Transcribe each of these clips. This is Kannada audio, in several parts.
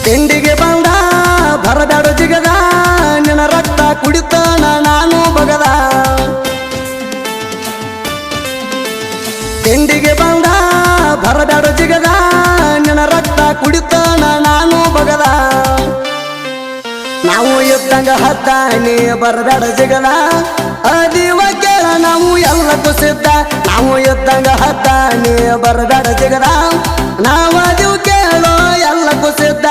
ತಿಂಡಿಗೆ ಬಂದ ಬರಬೇಡ ಜಿಗದ ನಿನ್ನ ರಕ್ತ ಕುಡಿತಾನ ನಾನು ಬಗದ ತಿಂಡಿಗೆ ಬಂದ ಬರಬೇಡ ಜಿಗದ ನಿನ್ನ ರಕ್ತ ಕುಡಿತಾನ ನಾನು ಬಗದ ನಾವು ಇದ್ದಂಗ ಹತ್ತಾನೆ ಬರಬೇಡ ಜಿಗದ ಅದೀವ ಕೇಳ ನಾವು ಎಲ್ಲಕ್ಕೂ ಸಿದ್ಧ ನಾವು ಇದ್ದಂಗ ಹತ್ತಾನೆ ಬರಬೇಡ ಜಿಗದ ನಾವು ಅದೀವ ಕೇಳೋ ಎಲ್ಲಕ್ಕೂ ಸಿದ್ಧ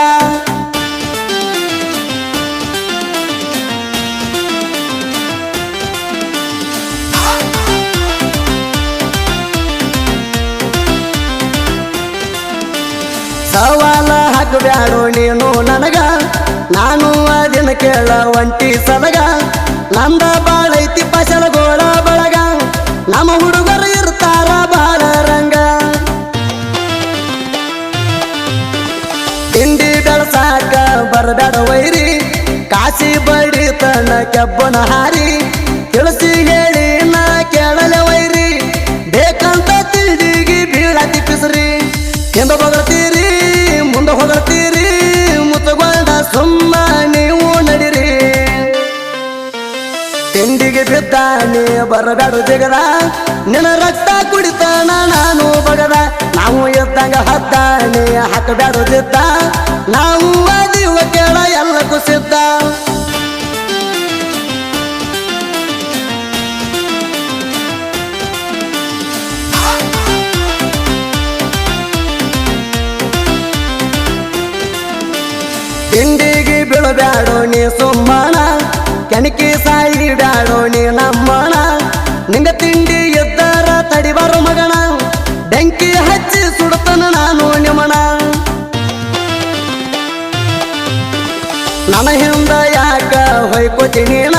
ಸವಾಲ ಹಾಕಬ್ಯಾಡೋ ನೀನು ನನಗ ನಾನು ಅದಿನ ಕೇಳ ಒಂಟಿ ಸಲಗ ನಂದ ಬಾಳೈತಿ ಪಸಲಗೋಳ ಬಳಗ ನಮ್ಮ ಹುಡುಗರು ಇರ್ತಾರ ಬಾಳ ರಂಗ ತಿಂಡಿ ಬೆಳಸಾಕ ಬರಬೇಡ ವೈರಿ ಕಾಸಿ ಬಡಿತನ ಕೆಬ್ಬನ ಹಾರಿ ತಿಳಿಸಿ ಹೇಳಿ ನಾ ಕೇಳಲೆ ವೈರಿ ಬೇಕಂತ ತಿಂಡಿಗೆ ಬೀಳತಿ ಪಿಸ್ರಿ ಹಿಂದ ಬಗಳ್ತೀರಿ ಮುಂದೆ ಹೊಗಳ್ತೀರಿ ಮುತ್ತಗೊಂಡ ಸುಮ್ಮ ನೀವು ನಡಿರಿ ತಿಂಡಿಗೆ ಬಿದ್ದಾನೆ ಬರಬೇಡ ಜಿಗದ ನಿನ್ನ ರಕ್ತ ಕುಡಿತಾನ ನಾನು ಬಗದ ನಾವು ಎದ್ದಂಗ ಹದ್ದಾನೆ ಹಾಕಬೇಡ ಜಿದ್ದ ನಾವು ಅದೀವ ಕೇಳ ಎಲ್ಲಕ್ಕೂ ಸಿದ್ಧ ತಿಂಡಿಗೆ ಬೀಳಬ್ಯಾಡೋ ನೀ ಸುಮ್ಮಣ ಕೆಣಕಿ ಸಾಯಿ ಬ್ಯಾಡೋ ನೀ ನಮ್ಮಣ ನಿಂಗ ತಿಂಡಿ ಎದ್ದಾರ ತಡಿಬಾರ ಮಗಣ ಬೆಂಕಿ ಹಚ್ಚಿ ಸುಡತನ ನಾನು ನಿಮಣ ನನ್ನ ಹಿಂದ ಯಾಕ ಹೊಯ್ಕೋತಿ ನೀನ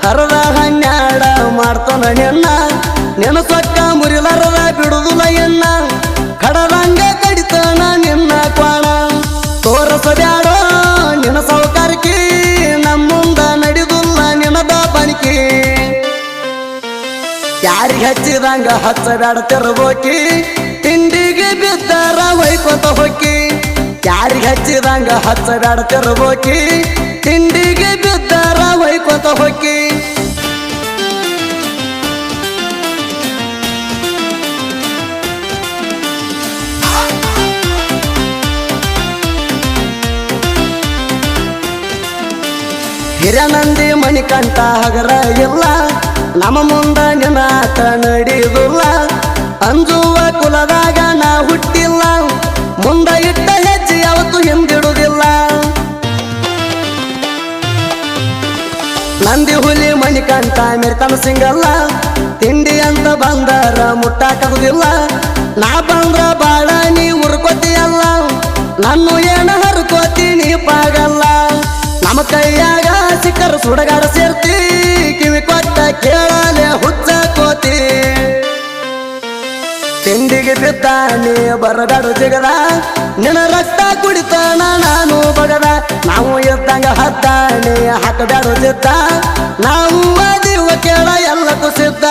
ಹರದ ಹನ್ಯಾಡ ಮಾಡ್ತಾನ ನಿನ್ನ ನಿನ್ನ ಸೊಕ್ಕ ಮುರಿಲಾರದ ಬಿಡುದಿಲ್ಲ ಎನ್ನ ಕಡದಂಗ ಕಡಿತಾನ ನಿನ್ನ ಕ್ವಾಣ ತೋರಸಬ್ಯಾಡೋ ನಿನ್ನ ಸೌಕಾರಕ್ಕೆ ನಮ್ಮುಂದ ನಡೆದುಲ್ಲ ನಿನ್ನದ ಬಣಿಕೆ ಯಾರಿಗೆ ಹಚ್ಚಿದಂಗ ಹಚ್ಚಬೇಡ ತಿರ್ಬೋಕಿ ತಿಂಡಿಗೆ ಬಿದ್ದಾರ ಹೊಯ್ಕೊಂತ ಹೊಕ್ಕಿ ಯಾರಿಗೆ ಹಚ್ಚಿದಂಗ ಹಚ್ಚಬೇಡ ತಿರ್ಬೋಕಿ ತಿಂಡಿಗೆ ಬಿದ್ದಾರ ಹೊಯ್ಕೊಂತ ಹೊಕ್ಕಿ ಹಿರನಂದಿ ಮಣಿಕಂಠ ಹಗರ ಇಲ್ಲ ನಮ್ಮ ಮುಂದ ನಿನ್ನ ಆಟ ನಡೆಯುವುದಿಲ್ಲ ಅಂಜುವ ಕುಲದಾಗ ನಾ ಹುಟ್ಟಿಲ್ಲ ಮುಂದ ಇಟ್ಟ ಹೆಜ್ಜೆ ಯಾವತ್ತು ಹಿಂದಿಡುವುದಿಲ್ಲ ನಂದಿ ಹುಲಿ ಮಣಿಕಂಠ ಮೆರ್ತನ ಸಿಂಗಲ್ಲ ತಿಂಡಿ ಅಂತ ಬಂದರ ಮುಟ್ಟಾಕುದಿಲ್ಲ ನಾ ಬಂದ್ರ ಬಾಳ ನೀ ಉರ್ಕೋತಿಯಲ್ಲ ನಾನು ಏನ ಹರ್ಕೋತೀನಿ ಪಾಗಲ್ಲ ನಮ್ಮ ಕೈಯಾಗ ಸಿಕ್ಕರು ಸುಡಗಾಡ ಸೇರ್ತಿ ಕಿವಿ ಕೊಟ್ಟ ಕೇಳಲೆ ಹುಚ್ಚ ಕೋತಿ ತಿಂಡಿಗೆ ಬಿದ್ದಾನೆ ಬರಬೇಡ ಜಿಗದ ನಿನ್ನ ರಕ್ತ ಕುಡಿತಾನ ನಾನು ಬಗದ ನಾವು ಎದ್ದಂಗ ಹದ್ದಾನೆ ಹಾಕಬೇಡ ಜಿದ್ದ ನಾವು ಅದೀವ ಕೇಳ ಎಲ್ಲಕ್ಕೂ ಸಿದ್ಧ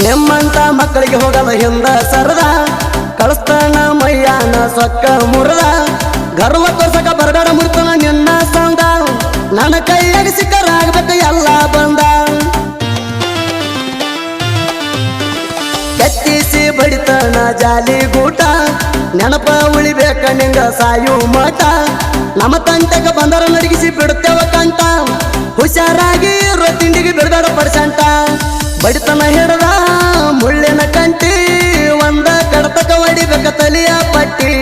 ನಿಮ್ಮಂತ ಮಕ್ಕಳಿಗೆ ಹೋಗಲ್ಲ ಹಿಂದ ಸರದ ಕಳಿಸ್ತಾನ ಮೈಯಾನ ಸೊಕ್ಕ ಮುರದ ಗರ್ವ ತೋರ್ಸಕ ಬರಬೇಡ ಮುರ್ತನ ನಿನ್ನ ಸಂದ ನನ್ನ ಕೈಯಾಗ ಸಿಕ್ಕರಾಗಬೇಕು ಎಲ್ಲ ಬಂದ ಕತ್ತಿಸಿ ಬಡಿತನ ಜಾಲಿ ಗೂಟ ನೆನಪ ಉಳಿಬೇಕ ನಿಂಗ ಸಾಯು ಮಠ ನಮ್ಮ ತಂಟಕ ಬಂದರ ನಡಗಿಸಿ ಬಿಡುತ್ತೇವ ಕಂಟ ಹುಷಾರಾಗಿ ಇರೋ ತಿಂಡಿಗೆ ಬಿಡಬೇಡ ಪರ್ಸಂಟ ಬಡಿತನ ಹಿಡದ ಮುಳ್ಳಿನ ಕಂಟಿ ಒಂದ ಕಡತಕ ಹೊಡಿಬೇಕ ತಲಿಯ ಪಟ್ಟಿ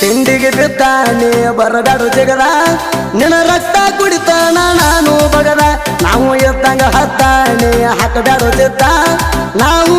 ತಿಂಡಿಗೆ ಬಿದ್ದಾನೆ ಬರಬೇಡ ಜಿಗದ ನಿನ್ನ ರಕ್ತ ಕುಡಿತಾನ ನಾನು ಬಗದ ನಾವು ಎದ್ದಂಗ ಹತ್ತಾನೆ ಹಾಕಬೇಡ ಜಿದ್ದ ನಾವು